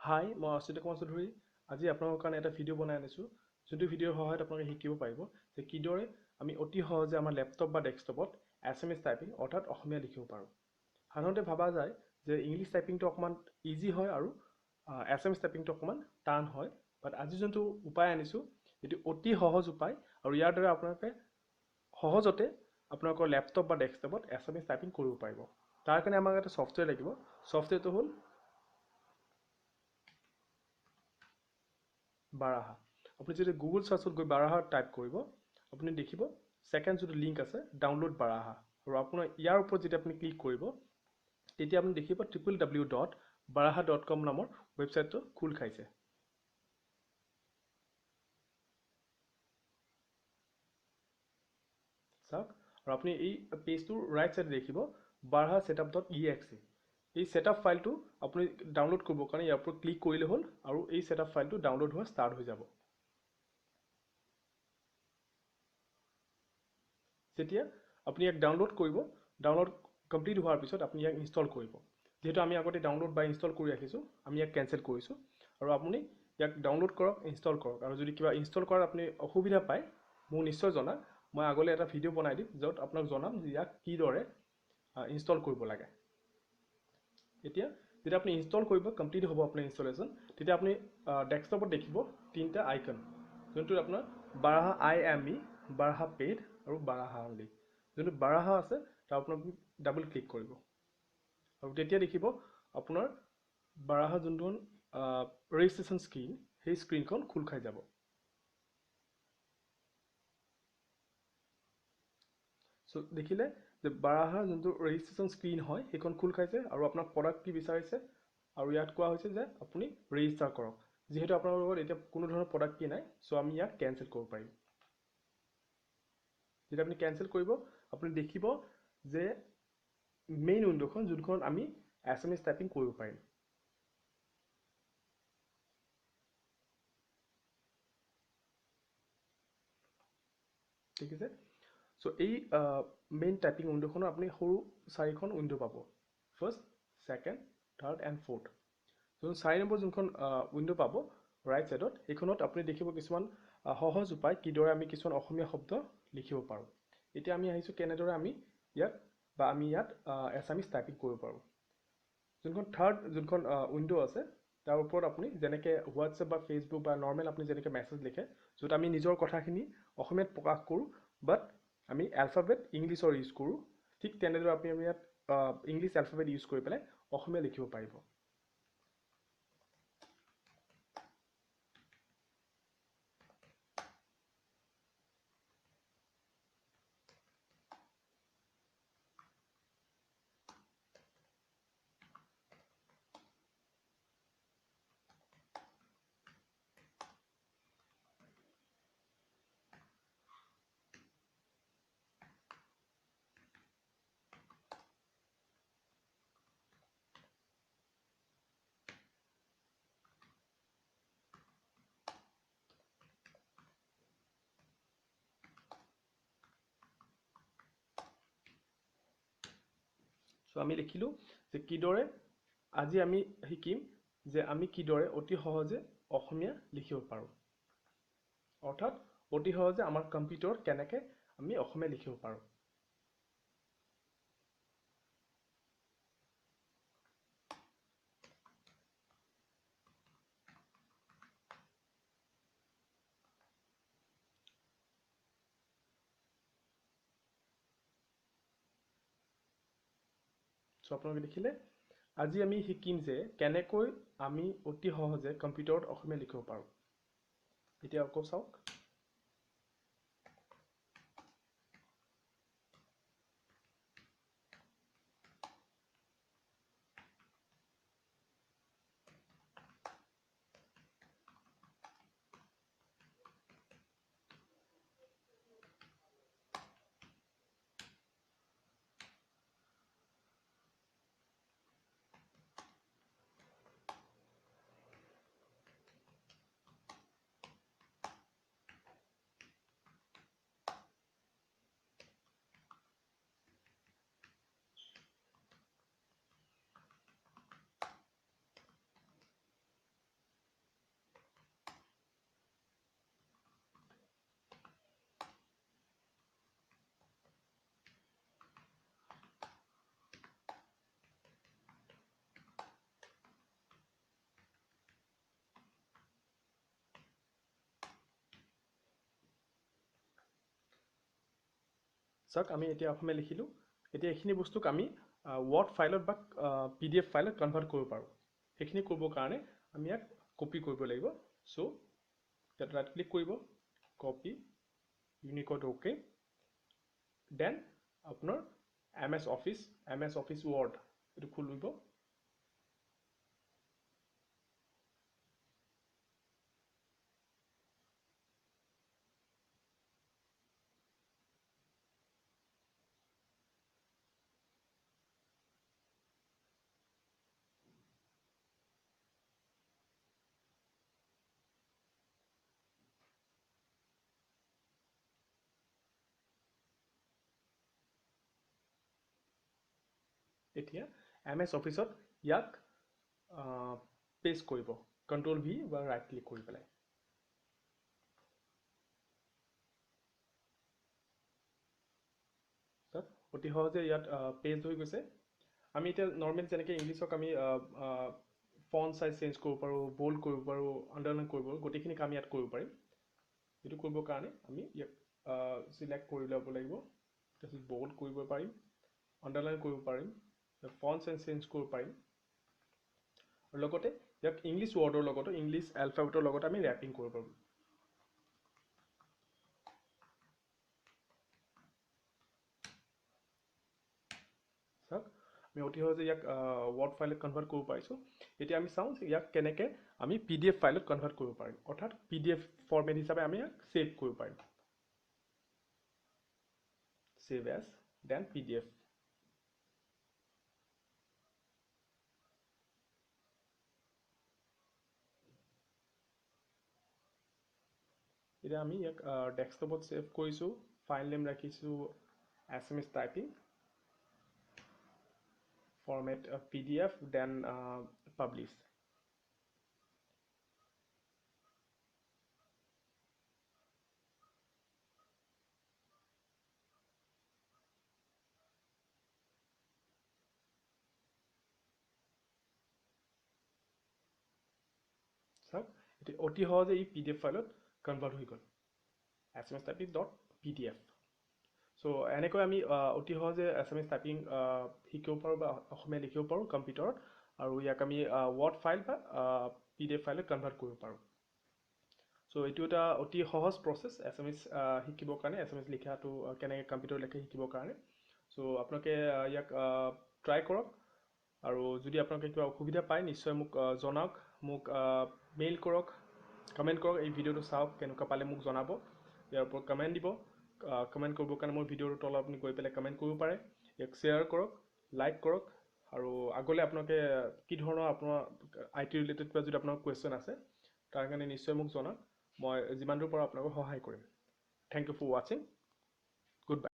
হাই মই অচিত কুমাৰ চৌধুৰী আজি আপোনালোকৰ কাৰণে এটা ভিডিঅ' বনাই আনিছোঁ যোনটো ভিডিঅ'ৰ সহায়ত আপোনালোকে শিকিব পাৰিব যে কিদৰে আমি অতি সহজে আমাৰ লেপটপ বা ডেস্কটপত SMS টাইপিং অৰ্থাৎ অসমীয়া লিখিব পাৰোঁ সাধাৰণতে ভাবা যায় যে ইংলিছ টাইপিংটো অকণমান ইজি হয় আৰু SMS টাইপিংটো অকণমান টান হয় বাট আজি যোনটো উপায় আনিছোঁ এইটো অতি সহজ উপায় আৰু ইয়াৰ দ্বাৰা আপোনালোকে সহজতে আপোনালোকৰ লেপটপ বা ডেস্কটপত SMS টাইপিং কৰিব পাৰিব তাৰ কাৰণে আমাক এটা ছফ্টৱেৰ লাগিব ছফ্টৱেৰটো হ'ল বাৰাহা আপুনি যদি গুগল চাৰ্চত গৈ বাৰাহা টাইপ কৰিব আপুনি দেখিব ছেকেণ্ড যোনটো লিংক আছে ডাউনলোড বাৰাহা আৰু আপোনাৰ ইয়াৰ ওপৰত যেতিয়া আপুনি ক্লিক কৰিব তেতিয়া আপুনি দেখিব www.baraha.com নামৰ ৱেবছাইটটো খোল খাইছে চাওক আৰু আপুনি এই পেজটোৰ ৰাইট ছাইডে দেখিব baraha setup.exe এই সেটআপ ফাইলটো আপুনি ডাউনলোড কৰিব কাৰণে ইয়াৰ ওপৰত ক্লিক কৰিলে হ'ল আৰু এই সেটআপ ফাইলটো ডাউনলোড হোৱা ষ্টাৰ্ট হৈ যাব যেতিয়া আপুনি ইয়াক ডাউনলোড কৰিব ডাউনলোড কমপ্লিট হোৱাৰ পিছত আপুনি ইয়াক ইনষ্টল কৰিব যেহেতু আমি আগতে ডাউনলোড বা ইনষ্টল কৰি ৰাখিছোঁ আমি ইয়াক কেনচেল কৰিছোঁ আৰু আপুনি ইয়াক ডাউনলোড কৰক ইনষ্টল কৰক আৰু যদি কিবা ইনষ্টল কৰাত আপুনি অসুবিধা পায় মোক নিশ্চয় জনাওক মই আগলৈ এটা ভিডিঅ' বনাই দিম য'ত আপোনাক জনাম যে ইয়াক কিদৰে ইনষ্টল কৰিব লাগে এতিয়া যেতিয়া আপুনি ইনষ্টল কৰিব কমপ্লিট হ'ব আপোনাৰ ইনষ্টলেশ্যন তেতিয়া আপুনি ডেস্কটপত দেখিব তিনিটা আইকন যোনটো আপোনাৰ বাৰাহা IME বাৰাহা পেইড আৰু বাৰাহা অনলি যোনটো বাৰাহা আছে তাৰ আপোনাক ডাবল ক্লিক কৰিব আৰু তেতিয়া দেখিব আপোনাৰ বাৰাহা যোনটো ৰেজিষ্ট্ৰেশ্যন স্ক্ৰীন সেই স্ক্ৰীনখন খোল খাই যাব চ' দেখিলে যে বাৰাহাৰ যোনটো ৰেজিষ্ট্ৰেশ্যন স্ক্ৰীন হয় সেইখন খোল খাইছে আৰু আপোনাক প্ৰডাক্ট কি বিচাৰিছে আৰু ইয়াত কোৱা হৈছে যে আপুনি ৰেজিষ্টাৰ কৰক যিহেতু আপোনাৰ লগত এতিয়া কোনো ধৰণৰ প্ৰডাক্ট কি নাই চ' আমি ইয়াক কেনচেল কৰিব পাৰিম যেতিয়া আপুনি কেনচেল কৰিব আপুনি দেখিব যে মেইন উইণ্ডোখন যোনখন আমি SMS টাইপিং কৰিব পাৰিম ঠিক আছে চ' এই মেইন টাইপিং উইণ্ডোখনৰ আপুনি সৰু চাৰিখন উইণ্ডো পাব first second third and fourth যোন 4 নম্বৰ যোনখন উইণ্ডো পাব ৰাইট ছাইডত সেইখনত আপুনি দেখিব কিছুমান সহজ উপায় কিদৰে আমি কিছুমান অসমীয়া শব্দ লিখিব পাৰোঁ এতিয়া আমি আহিছোঁ কেনেদৰে আমি ইয়াত SMS টাইপিং কৰিব পাৰোঁ যোনখন থাৰ্ড যোনখন উইণ্ডো আছে তাৰ ওপৰত আপুনি যেনেকৈ হোৱাটছএপ বা ফেচবুক বা নৰ্মেল আপুনি যেনেকৈ মেছেজ লিখে য'ত আমি নিজৰ কথাখিনি অসমীয়াত প্ৰকাশ কৰোঁ বাট আমি এলফাবেট ইংলিছৰ ইউজ কৰোঁ ঠিক তেনেদৰে আপুনি ইয়াত ইংলিছ এলফাবেট ইউজ কৰি পেলাই অসমীয়া লিখিব পাৰিব চ' আমি লিখিলোঁ যে কিদৰে আজি আমি শিকিম যে আমি কিদৰে অতি সহজে অসমীয়া লিখিব পাৰোঁ অৰ্থাৎ অতি সহজে আমাৰ কম্পিউটাৰত কেনেকৈ আমি অসমীয়া লিখিব পাৰোঁ চ' আপোনালোকে দেখিলে আজি আমি শিকিম যে কেনেকৈ আমি অতি সহজে কম্পিউটাৰত অসমীয়া লিখিব পাৰোঁ এতিয়া আকৌ চাওক চাওক আমি এতিয়া অসমীয়া লিখিলোঁ এতিয়া এইখিনি বস্তুক আমি ৱৰ্ড ফাইলত বা PDF ফাইলত কনভাৰ্ট কৰিব পাৰোঁ সেইখিনি কৰিবৰ কাৰণে আমি ইয়াক কপি কৰিব লাগিব চ' ইয়াত ৰাইট ক্লিক কৰিব কপি ইউনিকোড অ'কে দেন আপোনাৰ MS Office Word এইটো খুলিব এতিয়া MS Officeত ইয়াক পেষ্ট কৰিব Ctrl V বা ৰাইট ক্লিক কৰি পেলাই অতি সহজে ইয়াত পেজ হৈ গৈছে আমি এতিয়া নৰ্মেল যেনেকৈ ইংলিছক আমি ফন্ট সাইজ চেঞ্জ কৰিব পাৰোঁ বোল্ড কৰিব পাৰোঁ আণ্ডাৰলাইন কৰিব পাৰোঁ গোটেইখিনি কাম ইয়াত কৰিব পাৰিম এইটো কৰিবৰ কাৰণে আমি ইয়াক সিলেক্ট কৰি ল'ব লাগিব তাৰপিছত বোল্ড কৰিব পাৰিম আণ্ডাৰলাইন কৰিব পাৰিম ফন্ট সাইজ চেঞ্জ কৰিব পাৰিম আৰু লগতে ইয়াক ইংলিছ ৱৰ্ডৰ লগতে ইংলিছ এলফাবেটৰ লগতে আমি ৰেপিং কৰিব পাৰোঁ চাওক আমি অতি সহজে ইয়াক ৱৰ্ড ফাইলত কনভাৰ্ট কৰিব পাৰিছোঁ এতিয়া আমি চাওঁ যে ইয়াক কেনেকৈ আমি PDF ফাইলত কনভাৰ্ট কৰিব পাৰিম অৰ্থাৎ PDF ফৰ্মেট হিচাপে আমি ইয়াক ছেভ কৰিব পাৰিম ছেভ এজ দেন PDF এতিয়া আমি ইয়াক ডেস্কটপত ছেভ কৰিছোঁ ফাইল নেম ৰাখিছোঁ SMS typing format PDF then publish চাওক এতিয়া অতি সহজে এই PDF ফাইলত কনভাৰ্ট হৈ গ'ল SMS typing.pdf চ' এনেকৈ আমি অতি সহজে SMS টাইপিং শিকিব পাৰোঁ বা অসমীয়া লিখিব পাৰোঁ কম্পিউটাৰত আৰু ইয়াক আমি ৱৰ্ড ফাইল বা PDF ফাইলত কনভাৰ্ট কৰিব পাৰোঁ চ' এইটো এটা অতি সহজ প্ৰচেছ SMS শিকিবৰ কাৰণে SMS লিখাটো কেনেকৈ কম্পিউটাৰ লিখে শিকিবৰ কাৰণে চ' আপোনালোকে ইয়াক ট্ৰাই কৰক আৰু যদি আপোনালোকে কিবা অসুবিধা পায় নিশ্চয় মোক জনাওক মোক মেইল কৰক কমেণ্ট কৰক এই ভিডিঅ'টো চাওক কেনেকুৱা পালে মোক জনাব ইয়াৰ ওপৰত কমেণ্ট দিব কমেণ্ট কৰিবৰ কাৰণে মোৰ ভিডিঅ'টোৰ তলত আপুনি গৈ পেলাই কমেণ্ট কৰিব পাৰে ইয়াক শ্বেয়াৰ কৰক লাইক কৰক আৰু আগলৈ আপোনালোকে কি ধৰণৰ আপোনাৰ IT ৰিলেটেড কিবা যদি আপোনাৰ কুৱেশ্যন আছে তাৰ কাৰণে নিশ্চয় মোক জনাওক মই যিমান দূৰ পাৰোঁ আপোনালোকক সহায় কৰিম থেংক ইউ ফৰ ৱাচিং গুড বাই